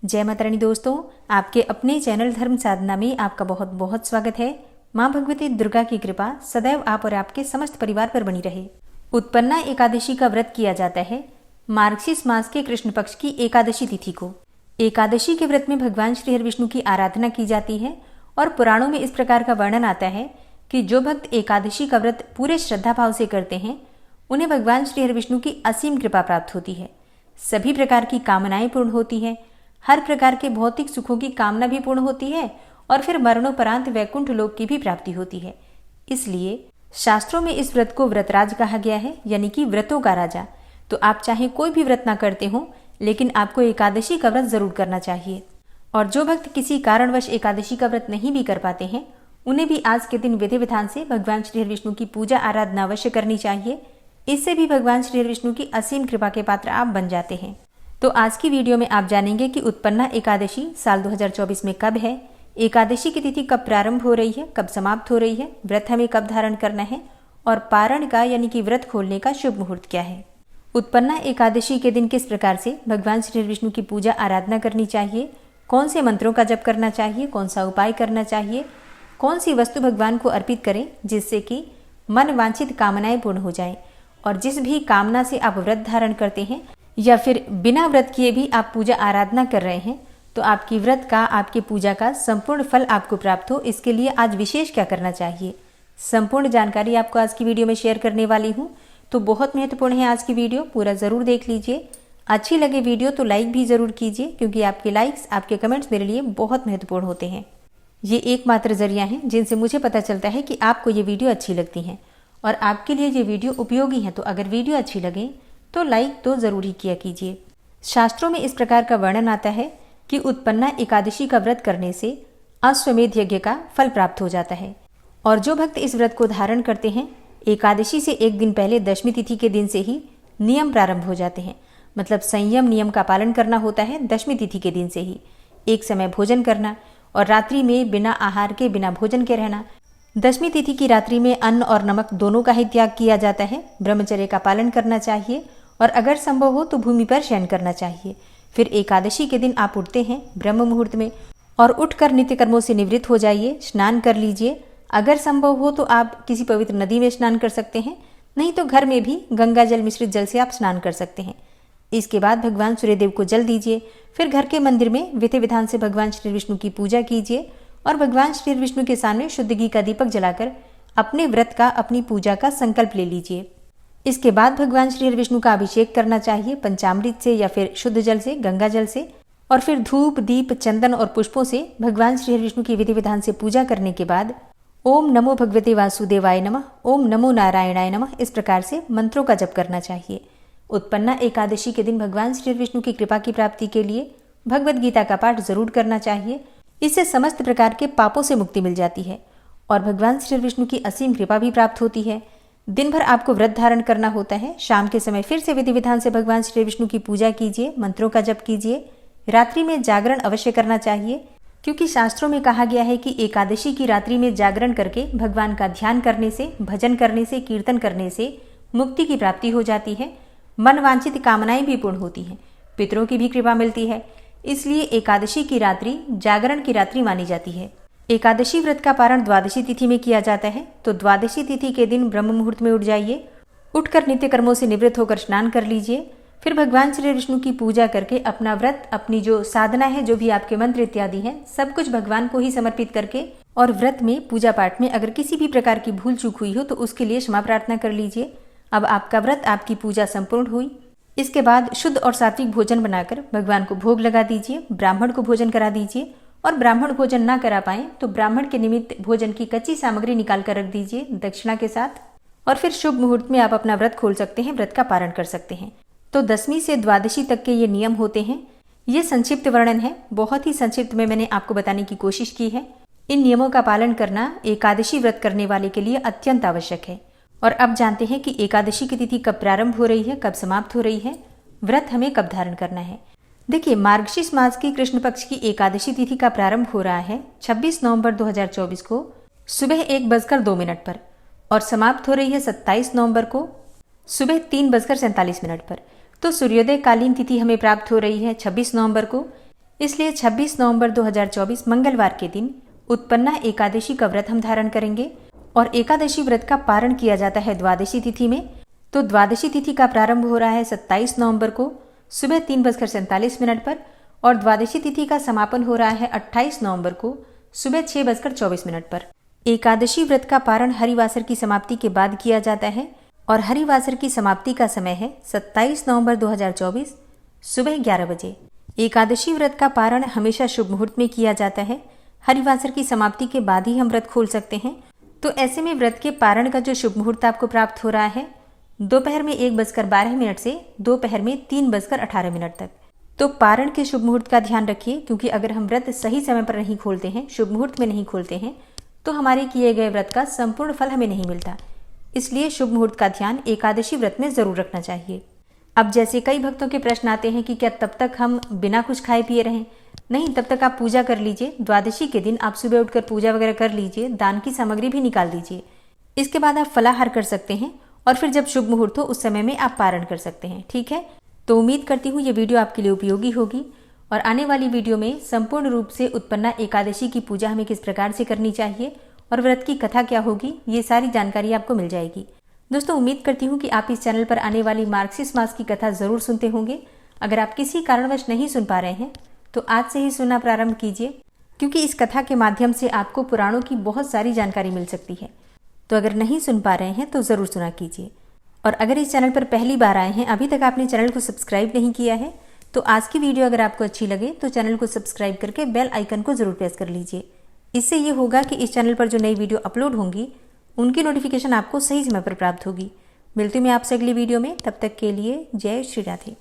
जय माता रानी दोस्तों, आपके अपने चैनल धर्म साधना में आपका बहुत बहुत स्वागत है। माँ भगवती दुर्गा की कृपा सदैव आप और आपके समस्त परिवार पर बनी रहे। उत्पन्ना एकादशी का व्रत किया जाता है मार्गशीर्ष मास के कृष्ण पक्ष की एकादशी तिथि को। एकादशी के व्रत में भगवान श्री हरि विष्णु की आराधना की जाती है और पुराणों में इस प्रकार का वर्णन आता है कि जो भक्त एकादशी का व्रत पूरे श्रद्धा भाव से करते हैं उन्हें भगवान श्री हरि विष्णु की असीम कृपा प्राप्त होती है। सभी प्रकार की कामनाएं पूर्ण होती है, हर प्रकार के भौतिक सुखों की कामना भी पूर्ण होती है और फिर मरणोपरांत वैकुंठ लोक की भी प्राप्ति होती है। इसलिए शास्त्रों में इस व्रत को व्रतराज कहा गया है, यानी कि व्रतों का राजा। तो आप चाहे कोई भी व्रत ना करते हो, लेकिन आपको एकादशी का व्रत जरूर करना चाहिए। और जो भक्त किसी कारणवश एकादशी का व्रत नहीं भी कर पाते हैं, उन्हें भी आज के दिन विधि विधान से भगवान श्री हरि विष्णु की पूजा आराधना अवश्य करनी चाहिए। इससे भी भगवान श्री हरि विष्णु की असीम कृपा के पात्र आप बन जाते हैं। तो आज की वीडियो में आप जानेंगे कि उत्पन्ना एकादशी साल 2024 में कब है, एकादशी की तिथि कब प्रारंभ हो रही है, कब समाप्त हो रही है, व्रत हमें कब धारण करना है और पारण का यानी कि व्रत खोलने का शुभ मुहूर्त क्या है। उत्पन्ना एकादशी के दिन किस प्रकार से भगवान श्री विष्णु की पूजा आराधना करनी चाहिए, कौन से मंत्रों का जप करना चाहिए, कौन सा उपाय करना चाहिए, कौन सी वस्तु भगवान को अर्पित करें जिससे कि मन वांछित कामनाएं पूर्ण हो जाएं, और जिस भी कामना से आप व्रत धारण करते हैं या फिर बिना व्रत किए भी आप पूजा आराधना कर रहे हैं, तो आपकी व्रत का, आपकी पूजा का संपूर्ण फल आपको प्राप्त हो, इसके लिए आज विशेष क्या करना चाहिए, संपूर्ण जानकारी आपको आज की वीडियो में शेयर करने वाली हूँ। तो बहुत महत्वपूर्ण है आज की वीडियो, पूरा ज़रूर देख लीजिए। अच्छी लगे वीडियो तो लाइक भी ज़रूर कीजिए, क्योंकि आपके लाइक्स, आपके कमेंट्स मेरे लिए बहुत महत्वपूर्ण होते हैं। ये एकमात्र जरिया हैं जिनसे मुझे पता चलता है कि आपको ये वीडियो अच्छी लगती हैं और आपके लिए ये वीडियो उपयोगी है। तो अगर वीडियो अच्छी लगे तो लाइक तो जरूर ही किया कीजिए। शास्त्रों में इस प्रकार का वर्णन आता है कि उत्पन्ना एकादशी का व्रत करने से अश्वमेध यज्ञ का फल प्राप्त हो जाता है। और जो भक्त इस व्रत को धारण करते हैं, एकादशी से एक दिन पहले दशमी तिथि के दिन से ही नियम प्रारंभ हो जाते हैं। मतलब संयम नियम का पालन करना होता है दशमी तिथि के दिन से ही। एक समय भोजन करना और रात्रि में बिना आहार के, बिना भोजन के रहना। दशमी तिथि की रात्रि में अन्न और नमक दोनों का ही त्याग किया जाता है। ब्रह्मचर्य का पालन करना चाहिए और अगर संभव हो तो भूमि पर शयन करना चाहिए। फिर एकादशी के दिन आप उठते हैं ब्रह्म मुहूर्त में और उठकर नित्य कर्मों से निवृत्त हो जाइए, स्नान कर लीजिए। अगर संभव हो तो आप किसी पवित्र नदी में स्नान कर सकते हैं, नहीं तो घर में भी गंगा जल मिश्रित जल से आप स्नान कर सकते हैं। इसके बाद भगवान सूर्यदेव को जल दीजिए। फिर घर के मंदिर में विधि विधान से भगवान श्री विष्णु की पूजा कीजिए और भगवान श्री विष्णु के सामने शुद्ध घी का दीपक जलाकर अपने व्रत का, अपनी पूजा का संकल्प ले लीजिए। इसके बाद भगवान श्री विष्णु का अभिषेक करना चाहिए पंचामृत से या फिर शुद्ध जल से, गंगा जल से। और फिर धूप, दीप, चंदन और पुष्पों से भगवान श्री विष्णु की विधि विधान से पूजा करने के बाद ओम नमो भगवते वासुदेवाय नमः, ओम नमो नारायणाय नमः, इस प्रकार से मंत्रों का जप करना चाहिए। उत्पन्ना एकादशी के दिन भगवान श्री विष्णु की कृपा की प्राप्ति के लिए भगवद गीता का पाठ जरूर करना चाहिए। इससे समस्त प्रकार के पापों से मुक्ति मिल जाती है और भगवान श्री विष्णु की असीम कृपा भी प्राप्त होती है। दिन भर आपको व्रत धारण करना होता है। शाम के समय फिर से विधि विधान से भगवान श्री विष्णु की पूजा कीजिए, मंत्रों का जप कीजिए। रात्रि में जागरण अवश्य करना चाहिए, क्योंकि शास्त्रों में कहा गया है कि एकादशी की रात्रि में जागरण करके भगवान का ध्यान करने से, भजन करने से, कीर्तन करने से मुक्ति की प्राप्ति हो जाती है। मन वांछित कामनाएं भी पूर्ण होती हैं, पितरों की भी कृपा मिलती है। इसलिए एकादशी की रात्रि जागरण की रात्रि मानी जाती है। एकादशी व्रत का पारण द्वादशी तिथि में किया जाता है। तो द्वादशी तिथि के दिन ब्रह्म मुहूर्त में उठ जाइए। उठकर नित्य कर्मों से निवृत्त होकर स्नान कर लीजिए। फिर भगवान श्री विष्णु की पूजा करके अपना व्रत, अपनी जो साधना है, जो भी आपके मंत्र इत्यादि हैं, सब कुछ भगवान को ही समर्पित करके और व्रत में, पूजा पाठ में अगर किसी भी प्रकार की भूल चूक हुई हो तो उसके लिए क्षमा प्रार्थना कर लीजिए। अब आपका व्रत, आपकी पूजा संपूर्ण हुई। इसके बाद शुद्ध और सात्विक भोजन बनाकर भगवान को भोग लगा दीजिए, ब्राह्मण को भोजन करा दीजिए। और ब्राह्मण भोजन ना करा पाए तो ब्राह्मण के निमित्त भोजन की कच्ची सामग्री निकाल कर रख दीजिए दक्षिणा के साथ। और फिर शुभ मुहूर्त में आप अपना व्रत खोल सकते हैं, व्रत का पारण कर सकते हैं। तो दसवीं से द्वादशी तक के ये नियम होते हैं। ये संक्षिप्त वर्णन है, बहुत ही संक्षिप्त में मैंने आपको बताने की कोशिश की है। इन नियमों का पालन करना एकादशी व्रत करने वाले के लिए अत्यंत आवश्यक है। और अब जानते हैं कि एकादशी की तिथि कब प्रारंभ हो रही है, कब समाप्त हो रही है, व्रत हमें कब धारण करना है। देखिए, मार्गशीर्ष मास की कृष्ण पक्ष की एकादशी तिथि का प्रारंभ हो रहा है 26 नवंबर 2024 को सुबह 1:02 पर और समाप्त हो रही है 27 नवंबर को सुबह 3:47 पर। तो सूर्योदय कालीन तिथि हमें प्राप्त हो रही है 26 नवंबर को। इसलिए 26 नवंबर 2024 मंगलवार के दिन उत्पन्ना एकादशी का व्रत हम धारण करेंगे और एकादशी व्रत का पारण किया जाता है द्वादशी तिथि में। तो द्वादशी तिथि का प्रारंभ हो रहा है 27 नवंबर को सुबह 3:47 पर और द्वादशी तिथि का समापन हो रहा है 28 नवंबर को सुबह 6:24 पर। एकादशी व्रत का पारण हरिवासर की समाप्ति के बाद किया जाता है और हरिवासर की समाप्ति का समय है 27 नवंबर 2024 सुबह 11 बजे। एकादशी व्रत का पारण हमेशा शुभ मुहूर्त में किया जाता है। हरिवासर की समाप्ति के बाद ही हम व्रत खोल सकते हैं। तो ऐसे में व्रत के पारण का जो शुभ मुहूर्त आपको प्राप्त हो रहा है दोपहर में 1:12 से दोपहर में 3:18 तक। तो पारण के शुभ मुहूर्त का ध्यान रखिए, क्योंकि अगर हम व्रत सही समय पर नहीं खोलते हैं, शुभ मुहूर्त में नहीं खोलते हैं, तो हमारे किए गए व्रत का संपूर्ण फल हमें नहीं मिलता। इसलिए शुभ मुहूर्त का ध्यान एकादशी व्रत में जरूर रखना चाहिए। अब जैसे कई भक्तों के प्रश्न आते हैं कि क्या तब तक हम बिना कुछ खाए पिए रहें? नहीं, तब तक आप पूजा कर लीजिए। द्वादशी के दिन आप सुबह उठकर पूजा वगैरह कर लीजिए, दान की सामग्री भी निकाल दीजिए। इसके बाद आप फलाहार कर सकते हैं और फिर जब शुभ मुहूर्त हो उस समय में आप पारण कर सकते हैं। ठीक है, तो उम्मीद करती हूँ ये वीडियो आपके लिए उपयोगी होगी और आने वाली वीडियो में संपूर्ण रूप से उत्पन्ना एकादशी की पूजा हमें किस प्रकार से करनी चाहिए और व्रत की कथा क्या होगी, ये सारी जानकारी आपको मिल जाएगी। दोस्तों, उम्मीद करती हूँ कि आप इस चैनल पर आने वाली मार्गशीर्ष मास की कथा जरूर सुनते होंगे। अगर आप किसी कारणवश नहीं सुन पा रहे हैं तो आज से ही सुनना प्रारंभ कीजिए, क्योंकि इस कथा के माध्यम से आपको पुराणों की बहुत सारी जानकारी मिल सकती है। तो अगर नहीं सुन पा रहे हैं तो ज़रूर सुना कीजिए। और अगर इस चैनल पर पहली बार आए हैं, अभी तक आपने चैनल को सब्सक्राइब नहीं किया है, तो आज की वीडियो अगर आपको अच्छी लगे तो चैनल को सब्सक्राइब करके बेल आइकन को जरूर प्रेस कर लीजिए। इससे ये होगा कि इस चैनल पर जो नई वीडियो अपलोड होंगी उनकी नोटिफिकेशन आपको सही समय पर प्राप्त होगी। मिलती हूँ मैं आपसे अगली वीडियो में, तब तक के लिए जय श्री राधे।